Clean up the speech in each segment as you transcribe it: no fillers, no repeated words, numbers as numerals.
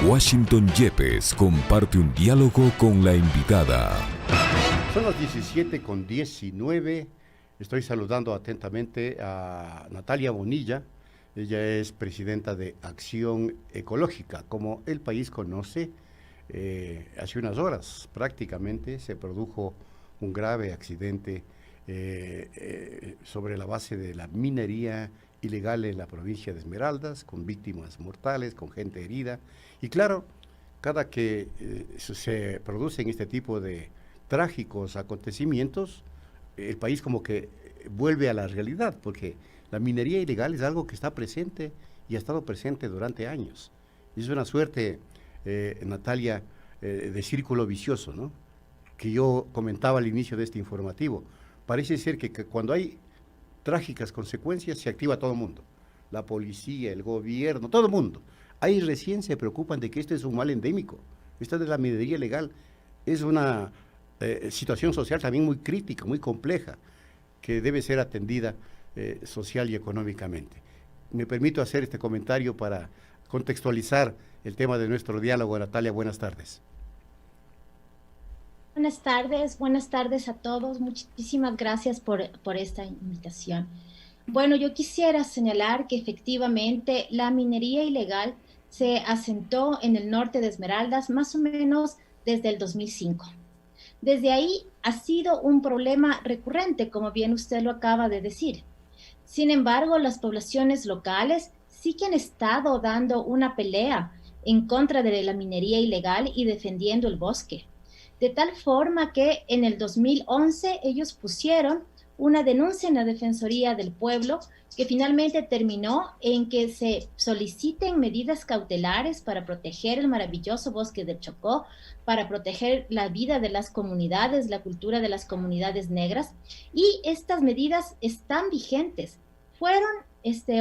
Washington Yepes comparte un diálogo con la invitada. Son las 17:19. Estoy saludando atentamente a Natalia Bonilla. Ella es presidenta de Acción Ecológica. Como el país conoce, hace unas horas prácticamente se produjo un grave accidente sobre la base de la minería ilegal en la provincia de Esmeraldas, con víctimas mortales, con gente herida. Y claro, cada que se producen este tipo de trágicos acontecimientos, el país como que vuelve a la realidad, porque la minería ilegal es algo que está presente y ha estado presente durante años. Y es una suerte, Natalia, de círculo vicioso, ¿no?, que yo comentaba al inicio de este informativo. Parece ser que cuando hay trágicas consecuencias se activa todo el mundo, la policía, el gobierno, todo el mundo. Ahí recién se preocupan de que esto es un mal endémico. Esta de la minería ilegal es una situación social también muy crítica, muy compleja, que debe ser atendida social y económicamente. Me permito hacer este comentario para contextualizar el tema de nuestro diálogo. Natalia, buenas tardes. Buenas tardes a todos. Muchísimas gracias por esta invitación. Bueno, yo quisiera señalar que efectivamente la minería ilegal se asentó en el norte de Esmeraldas más o menos desde el 2005. Desde ahí ha sido un problema recurrente, como bien usted lo acaba de decir. Sin embargo, las poblaciones locales sí que han estado dando una pelea en contra de la minería ilegal y defendiendo el bosque. De tal forma que en el 2011 ellos pusieron una denuncia en la Defensoría del Pueblo que finalmente terminó en que se soliciten medidas cautelares para proteger el maravilloso bosque del Chocó, para proteger la vida de las comunidades, la cultura de las comunidades negras, y estas medidas están vigentes. Fueron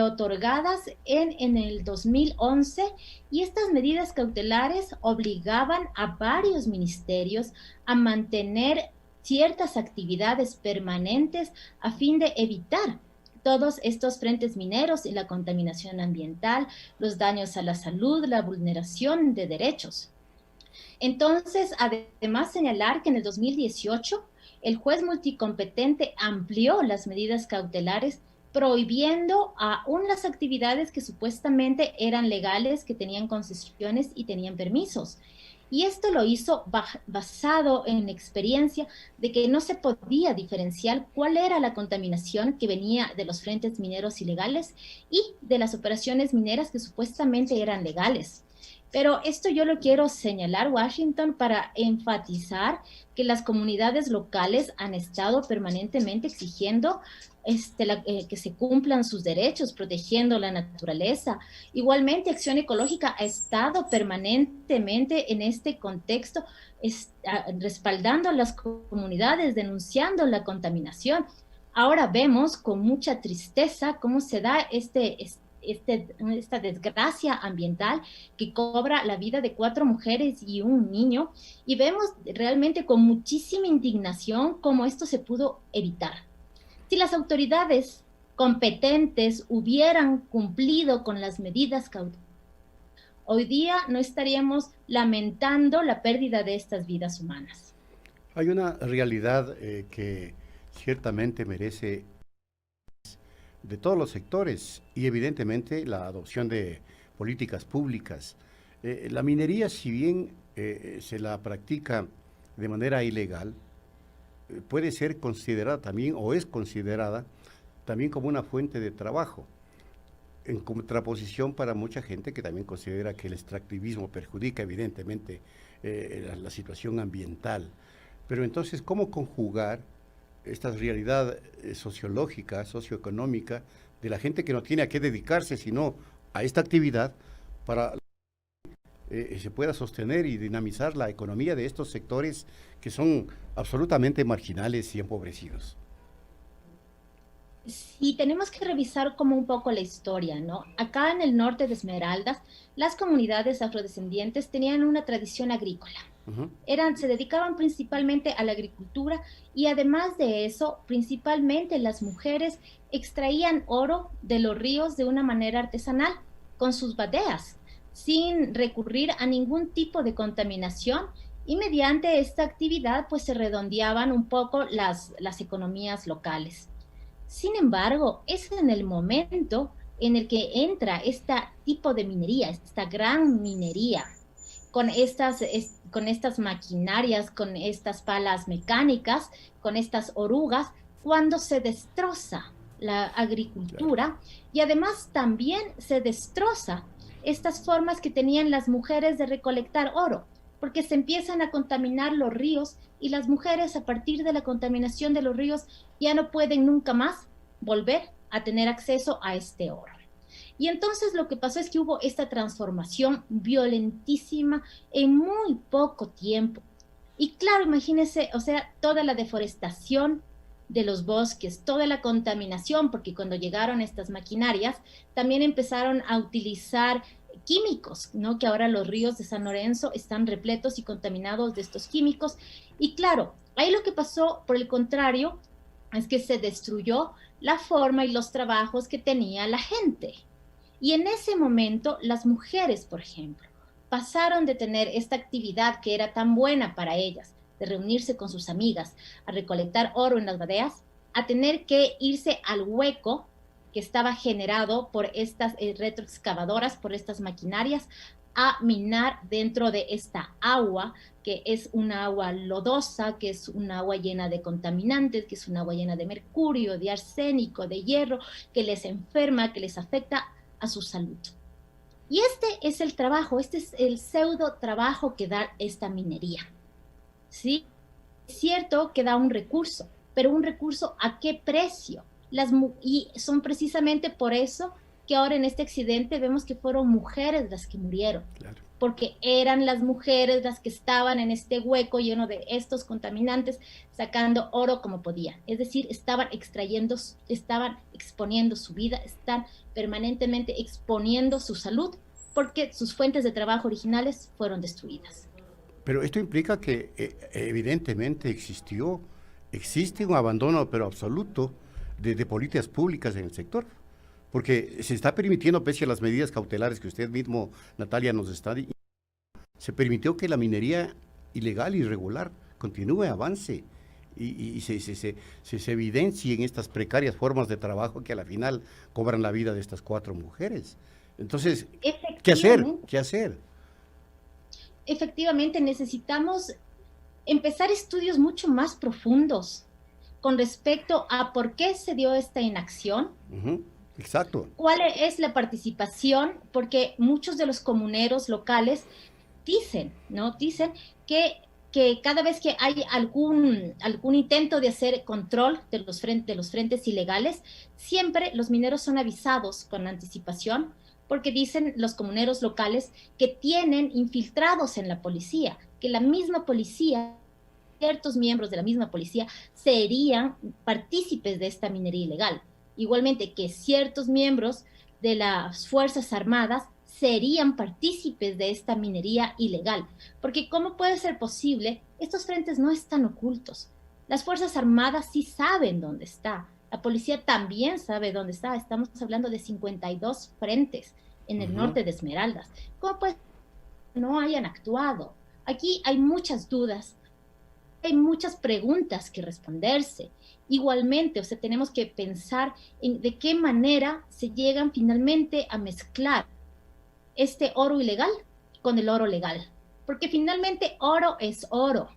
otorgadas en el 2011 y estas medidas cautelares obligaban a varios ministerios a mantener ciertas actividades permanentes a fin de evitar todos estos frentes mineros y la contaminación ambiental, los daños a la salud, la vulneración de derechos. Entonces, además señalar que en el 2018 el juez multicompetente amplió las medidas cautelares prohibiendo aún las actividades que supuestamente eran legales, que tenían concesiones y tenían permisos. Y esto lo hizo basado en la experiencia de que no se podía diferenciar cuál era la contaminación que venía de los frentes mineros ilegales y de las operaciones mineras que supuestamente eran legales. Pero esto yo lo quiero señalar, Washington, para enfatizar que las comunidades locales han estado permanentemente exigiendo que se cumplan sus derechos, protegiendo la naturaleza. Igualmente, Acción Ecológica ha estado permanentemente en este contexto, respaldando a las comunidades, denunciando la contaminación. Ahora vemos con mucha tristeza cómo se da esta desgracia ambiental que cobra la vida de 4 mujeres y un niño, y vemos realmente con muchísima indignación cómo esto se pudo evitar. Si las autoridades competentes hubieran cumplido con las medidas cautelares, hoy día no estaríamos lamentando la pérdida de estas vidas humanas. Hay una realidad que ciertamente merece de todos los sectores y evidentemente la adopción de políticas públicas. La minería, si bien se la practica de manera ilegal, puede ser considerada también, o es considerada también, como una fuente de trabajo, en contraposición para mucha gente que también considera que el extractivismo perjudica evidentemente la situación ambiental. Pero entonces, ¿cómo conjugar esta realidad sociológica, socioeconómica, de la gente que no tiene a qué dedicarse sino a esta actividad para se pueda sostener y dinamizar la economía de estos sectores que son absolutamente marginales y empobrecidos? Sí, tenemos que revisar como un poco la historia, ¿no? Acá en el norte de Esmeraldas, las comunidades afrodescendientes tenían una tradición agrícola. Se dedicaban principalmente a la agricultura y además de eso, principalmente las mujeres extraían oro de los ríos de una manera artesanal con sus bateas. sin recurrir a ningún tipo de contaminación, y mediante esta actividad pues se redondeaban un poco las economías locales. Sin embargo, es en el momento en el que entra este tipo de minería, esta gran minería, con estas maquinarias, con estas palas mecánicas, con estas orugas, cuando se destroza la agricultura, y además también se destroza estas formas que tenían las mujeres de recolectar oro, porque se empiezan a contaminar los ríos, y las mujeres, a partir de la contaminación de los ríos, ya no pueden nunca más volver a tener acceso a este oro. Y entonces lo que pasó es que hubo esta transformación violentísima en muy poco tiempo. Y claro, imagínense, o sea, toda la deforestación de los bosques, toda la contaminación, porque cuando llegaron estas maquinarias, también empezaron a utilizar químicos, ¿no? Que ahora los ríos de San Lorenzo están repletos y contaminados de estos químicos. Y claro, ahí lo que pasó, por el contrario, es que se destruyó la forma y los trabajos que tenía la gente. Y en ese momento, las mujeres, por ejemplo, pasaron de tener esta actividad que era tan buena para ellas, de reunirse con sus amigas, a recolectar oro en las badeas, a tener que irse al hueco que estaba generado por estas retroexcavadoras, por estas maquinarias, a minar dentro de esta agua, que es una agua lodosa, que es un agua llena de contaminantes, que es un agua llena de mercurio, de arsénico, de hierro, que les enferma, que les afecta a su salud. Y este es el trabajo, este es el pseudo trabajo que da esta minería. ¿Sí? Es cierto que da un recurso, pero un recurso ¿a qué precio? Y son precisamente por eso que ahora en este accidente vemos que fueron mujeres las que murieron. Claro. Porque eran las mujeres las que estaban en este hueco lleno de estos contaminantes, sacando oro como podían. Es decir, estaban extrayendo, estaban exponiendo su vida, están permanentemente exponiendo su salud, porque sus fuentes de trabajo originales fueron destruidas. Pero esto implica que evidentemente existe un abandono, pero absoluto, de políticas públicas en el sector. Porque se está permitiendo, pese a las medidas cautelares que usted mismo, Natalia, nos está diciendo, se permitió que la minería ilegal y irregular continúe, avance y se evidencien estas precarias formas de trabajo que a la final cobran la vida de estas 4 mujeres. Entonces, ¿qué hacer? ¿Qué hacer? Efectivamente, necesitamos empezar estudios mucho más profundos con respecto a por qué se dio esta inacción. Exacto. ¿Cuál es la participación? Porque muchos de los comuneros locales dicen, ¿no? Dicen que cada vez que hay algún intento de hacer control de los frentes ilegales, siempre los mineros son avisados con anticipación, porque dicen los comuneros locales que tienen infiltrados en la policía, que la misma policía, ciertos miembros de la misma policía serían partícipes de esta minería ilegal. Igualmente que ciertos miembros de las Fuerzas Armadas serían partícipes de esta minería ilegal. Porque ¿cómo puede ser posible? Estos frentes no están ocultos. Las Fuerzas Armadas sí saben dónde está. La policía también sabe dónde está. Estamos hablando de 52 frentes en el norte de Esmeraldas. ¿Cómo puede ser que no hayan actuado? Aquí hay muchas dudas, hay muchas preguntas que responderse. Igualmente, o sea, tenemos que pensar en de qué manera se llegan finalmente a mezclar este oro ilegal con el oro legal. Porque finalmente oro es oro.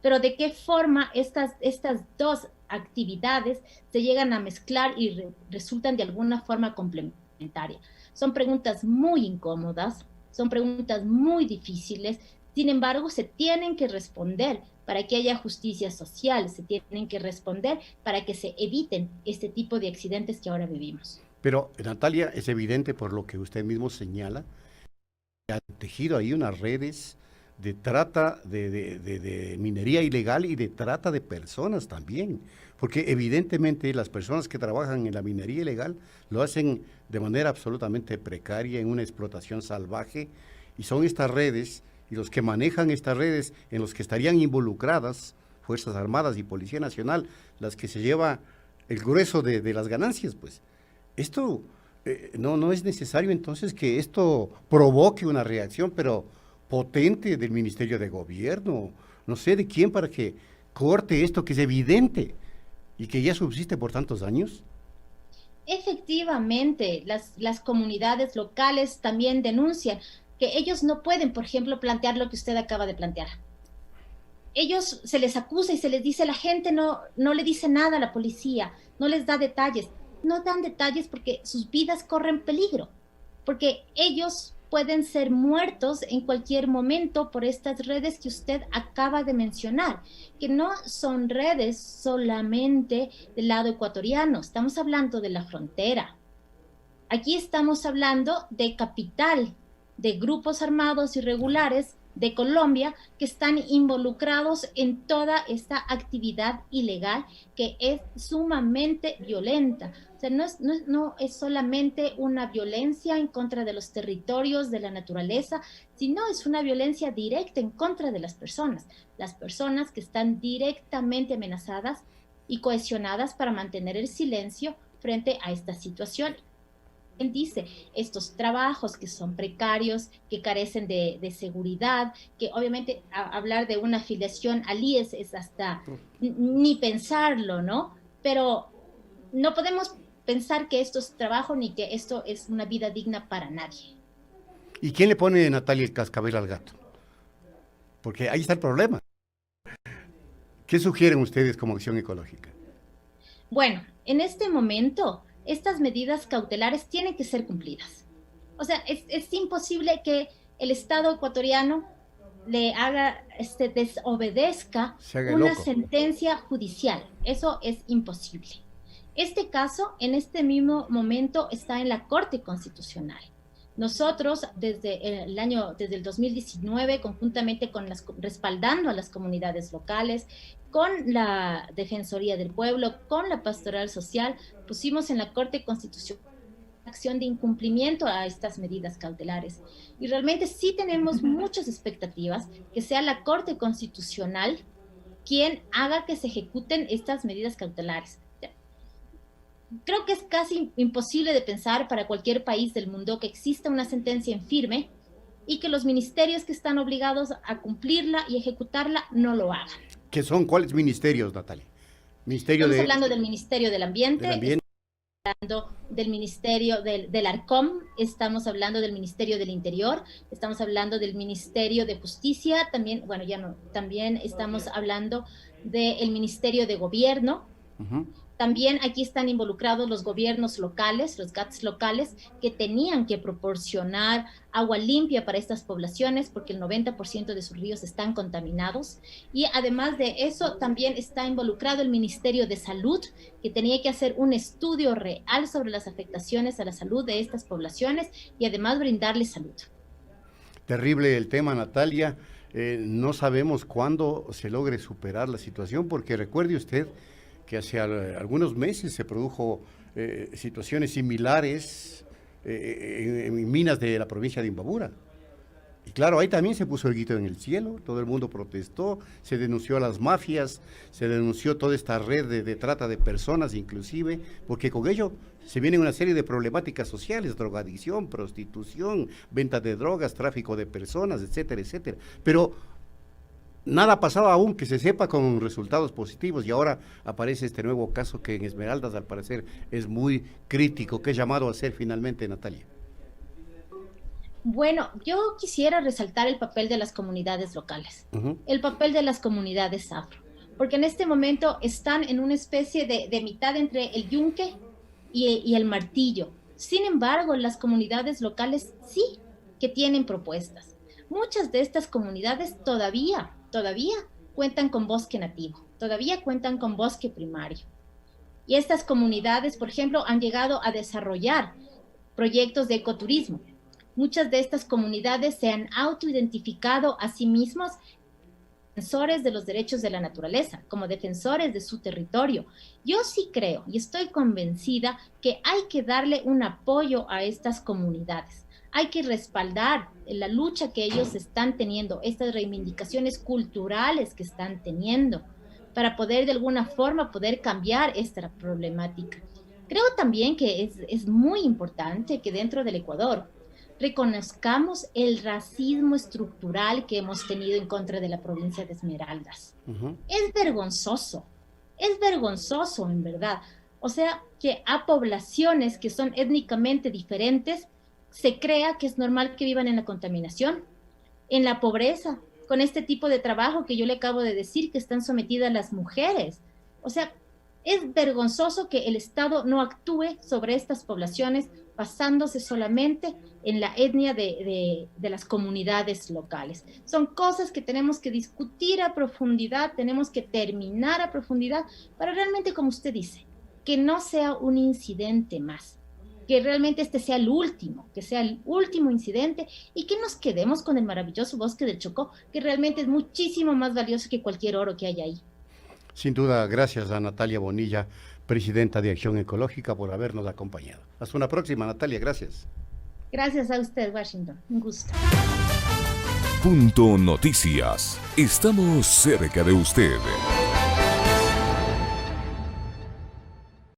Pero de qué forma estas dos actividades se llegan a mezclar y resultan de alguna forma complementaria. Son preguntas muy incómodas, son preguntas muy difíciles, sin embargo, se tienen que responder para que haya justicia social, se tienen que responder para que se eviten este tipo de accidentes que ahora vivimos. Pero, Natalia, es evidente por lo que usted mismo señala, que han tejido ahí unas redes de trata, de minería ilegal y de trata de personas también, porque evidentemente las personas que trabajan en la minería ilegal lo hacen de manera absolutamente precaria, en una explotación salvaje, y son estas redes y los que manejan estas redes en los que estarían involucradas Fuerzas Armadas y Policía Nacional, las que se lleva el grueso de las ganancias, pues. Esto no es necesario entonces que esto provoque una reacción, pero potente del Ministerio de Gobierno, no sé de quién, para que corte esto que es evidente y que ya subsiste por tantos años. Efectivamente, las comunidades locales también denuncian que ellos no pueden, por ejemplo, plantear lo que usted acaba de plantear. Ellos se les acusa y se les dice, la gente no le dice nada a la policía, no les da detalles. No dan detalles porque sus vidas corren peligro, porque ellos pueden ser muertos en cualquier momento por estas redes que usted acaba de mencionar, que no son redes solamente del lado ecuatoriano, estamos hablando de la frontera. Aquí estamos hablando de capital, de grupos armados irregulares de Colombia que están involucrados en toda esta actividad ilegal que es sumamente violenta. O sea, no es solamente una violencia en contra de los territorios, de la naturaleza, sino es una violencia directa en contra de las personas que están directamente amenazadas y cohesionadas para mantener el silencio frente a esta situación. Él dice, estos trabajos que son precarios, que carecen de seguridad, que obviamente hablar de una afiliación al IES es hasta ni pensarlo, ¿no? Pero no podemos pensar que esto es trabajo ni que esto es una vida digna para nadie. ¿Y quién le pone, Natalia, el cascabel al gato? Porque ahí está el problema. ¿Qué sugieren ustedes como acción ecológica? Bueno, en este momento estas medidas cautelares tienen que ser cumplidas. O sea, es imposible que el Estado ecuatoriano le haga, desobedezca una sentencia judicial. Eso es imposible. Este caso, en este mismo momento, está en la Corte Constitucional. Nosotros, desde el 2019, conjuntamente respaldando a las comunidades locales, con la Defensoría del Pueblo, con la Pastoral Social, pusimos en la Corte Constitucional acción de incumplimiento a estas medidas cautelares. Y realmente sí tenemos muchas expectativas que sea la Corte Constitucional quien haga que se ejecuten estas medidas cautelares. Creo que es casi imposible de pensar para cualquier país del mundo que exista una sentencia en firme y que los ministerios que están obligados a cumplirla y ejecutarla no lo hagan. ¿Qué son? ¿Cuáles ministerios, Natalia? Estamos hablando del Ministerio del Ambiente, estamos hablando del Ministerio del Arcom, estamos hablando del Ministerio del Interior, estamos hablando del Ministerio de Justicia, también, bueno, ya no, también estamos hablando del Ministerio de Gobierno. También aquí están involucrados los gobiernos locales, los GATS locales, que tenían que proporcionar agua limpia para estas poblaciones porque el 90% de sus ríos están contaminados. Y además de eso, también está involucrado el Ministerio de Salud, que tenía que hacer un estudio real sobre las afectaciones a la salud de estas poblaciones y además brindarles salud. Terrible el tema, Natalia. No sabemos cuándo se logre superar la situación, porque recuerde usted que hace algunos meses se produjo situaciones similares en minas de la provincia de Imbabura. Y claro, ahí también se puso el grito en el cielo, todo el mundo protestó, se denunció a las mafias, se denunció toda esta red de trata de personas inclusive, porque con ello se vienen una serie de problemáticas sociales, drogadicción, prostitución, venta de drogas, tráfico de personas, etcétera, etcétera. Pero nada ha pasado aún que se sepa con resultados positivos y ahora aparece este nuevo caso que en Esmeraldas al parecer es muy crítico. ¿Qué llamado a hacer finalmente, Natalia? Bueno, yo quisiera resaltar el papel de las comunidades locales, el papel de las comunidades afro, porque en este momento están en una especie de mitad entre el yunque y el martillo. Sin embargo, las comunidades locales sí que tienen propuestas. Muchas de estas comunidades todavía cuentan con bosque nativo, todavía cuentan con bosque primario. Y estas comunidades, por ejemplo, han llegado a desarrollar proyectos de ecoturismo. Muchas de estas comunidades se han autoidentificado a sí mismos defensores de los derechos de la naturaleza, como defensores de su territorio. Yo sí creo y estoy convencida que hay que darle un apoyo a estas comunidades. Hay que respaldar la lucha que ellos están teniendo, estas reivindicaciones culturales que están teniendo, para poder de alguna forma poder cambiar esta problemática. Creo también que es muy importante que dentro del Ecuador reconozcamos el racismo estructural que hemos tenido en contra de la provincia de Esmeraldas. Ujú. Es vergonzoso en verdad. O sea, que a poblaciones que son étnicamente diferentes se crea que es normal que vivan en la contaminación, en la pobreza, con este tipo de trabajo que yo le acabo de decir que están sometidas las mujeres. O sea, es vergonzoso que el Estado no actúe sobre estas poblaciones basándose solamente en la etnia de las comunidades locales. Son cosas que tenemos que discutir a profundidad, tenemos que terminar a profundidad para realmente, como usted dice, que no sea un incidente más, que realmente este sea el último, que sea el último incidente y que nos quedemos con el maravilloso bosque del Chocó, que realmente es muchísimo más valioso que cualquier oro que haya ahí. Sin duda, gracias a Natalia Bonilla, presidenta de Acción Ecológica, por habernos acompañado. Hasta una próxima, Natalia, gracias. Gracias a usted, Washington. Un gusto. Punto Noticias. Estamos cerca de usted.